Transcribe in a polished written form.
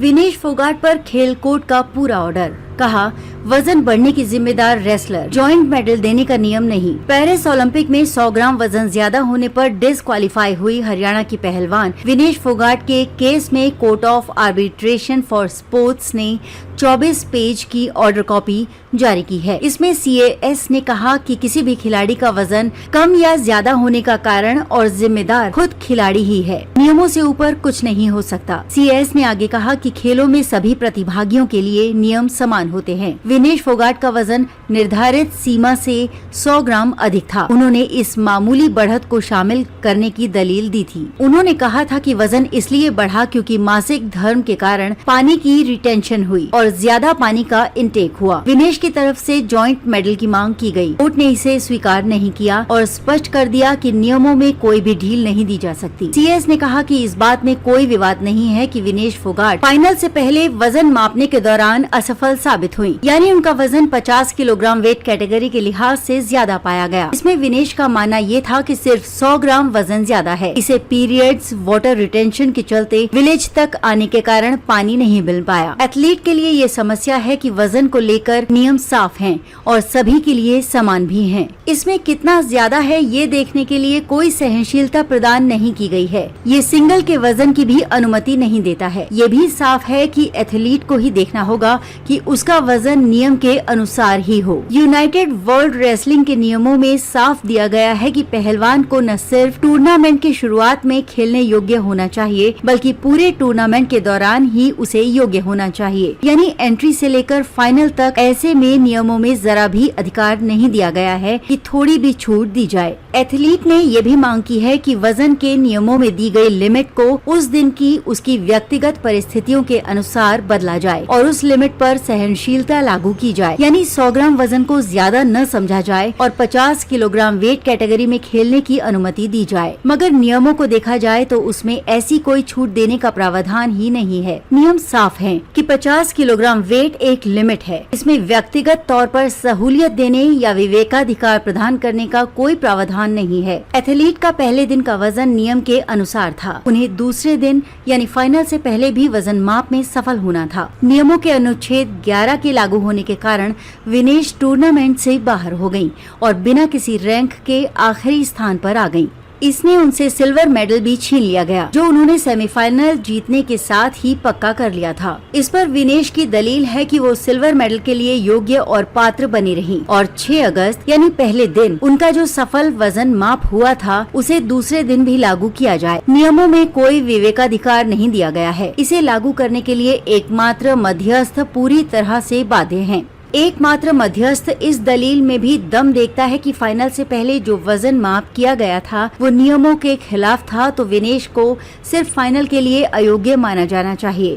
विनेश फोगाट पर खेल कोर्ट का पूरा ऑर्डर। कहा, वजन बढ़ने की जिम्मेदार रेसलर, जॉइंट मेडल देने का नियम नहीं। पेरिस ओलंपिक में 100 ग्राम वजन ज्यादा होने पर डिस्क्वालीफाई हुई हरियाणा की पहलवान विनेश फोगाट के केस में court of arbitration for sports ने 24 पेज की ऑर्डर कॉपी जारी की है। इसमें CAS ने कहा कि किसी भी खिलाड़ी का वजन कम या ज्यादा होने का कारण और जिम्मेदार खुद खिलाड़ी ही है। नियमों से ऊपर कुछ नहीं हो सकता। CAS ने आगे कहा कि खेलों में सभी प्रतिभागियों के लिए नियम समान होते हैं। विनेश फोगाट का वजन निर्धारित सीमा से 100 ग्राम अधिक था। उन्होंने इस मामूली बढ़त को शामिल करने की दलील दी थी। उन्होंने कहा था कि वजन इसलिए बढ़ा क्योंकि मासिक धर्म के कारण पानी की रिटेंशन हुई और ज्यादा पानी का इंटेक हुआ। विनेश की तरफ से जॉइंट मेडल की मांग की गई। कोर्ट ने इसे स्वीकार नहीं किया और स्पष्ट कर दिया कि नियमों में कोई भी ढील नहीं दी जा सकती। CAS ने कहा कि इस बात में कोई विवाद नहीं है कि विनेश फोगाट फाइनल से पहले वजन मापने के दौरान असफल साबित हुई, यानी उनका वजन 50 किलोग्राम वेट कैटेगरी के लिहाज से ज्यादा पाया गया। इसमें विनेश का मानना ये था कि सिर्फ 100 ग्राम वजन ज्यादा है। इसे पीरियड्स वाटर रिटेंशन के चलते विलेज तक आने के कारण पानी नहीं मिल पाया। एथलीट के लिए ये समस्या है कि वजन को लेकर नियम साफ हैं और सभी के लिए समान भी हैं। इसमें कितना ज्यादा है ये देखने के लिए कोई सहनशीलता प्रदान नहीं की गई है। ये सिंगल के वजन की भी अनुमति नहीं देता है। ये भी साफ है कि एथलीट को ही देखना होगा कि उसका वजन नियम के अनुसार ही हो। यूनाइटेड वर्ल्ड रेसलिंग के नियमों में साफ दिया गया है कि पहलवान को न सिर्फ टूर्नामेंट की शुरुआत में खेलने योग्य होना चाहिए बल्कि पूरे टूर्नामेंट के दौरान ही उसे योग्य होना चाहिए, यानी एंट्री से लेकर फाइनल तक। ऐसे में नियमों में जरा भी अधिकार नहीं दिया गया है कि थोड़ी भी छूट दी जाए। एथलीट ने ये भी मांग की है कि वजन के नियमों में दी गई लिमिट को उस दिन की उसकी व्यक्तिगत परिस्थितियों के अनुसार बदला जाए और उस लिमिट पर सहनशीलता लागू की जाए, यानी 100 ग्राम वजन को ज्यादा न समझा जाए और 50 किलोग्राम वेट कैटेगरी में खेलने की अनुमति दी जाए। मगर नियमों को देखा जाए तो उसमें ऐसी कोई छूट देने का प्रावधान ही नहीं है। नियम साफ है कि 50 किलोग्राम वेट एक लिमिट है। इसमें व्यक्तिगत तौर पर सहूलियत देने या विवेकाधिकार प्रदान करने का कोई प्रावधान नहीं है। एथलीट का पहले दिन का वजन नियम के अनुसार था। उन्हें दूसरे दिन यानी फाइनल से पहले भी वजन माप में सफल होना था। नियमों के अनुच्छेद 11 के लागू होने के कारण विनेश टूर्नामेंट से बाहर हो गयी और बिना किसी रैंक के आखिरी स्थान पर आ गयी। इसने उनसे सिल्वर मेडल भी छीन लिया गया, जो उन्होंने सेमीफाइनल जीतने के साथ ही पक्का कर लिया था। इस पर विनेश की दलील है कि वो सिल्वर मेडल के लिए योग्य और पात्र बनी रही और 6 अगस्त यानी पहले दिन उनका जो सफल वजन माप हुआ था उसे दूसरे दिन भी लागू किया जाए। नियमों में कोई विवेकाधिकार नहीं दिया गया है। इसे लागू करने के लिए एकमात्र मध्यस्थ पूरी तरह से बाध्य हैं। एकमात्र मध्यस्थ इस दलील में भी दम देखता है कि फाइनल से पहले जो वजन माप किया गया था वो नियमों के खिलाफ था, तो विनेश को सिर्फ फाइनल के लिए अयोग्य माना जाना चाहिए।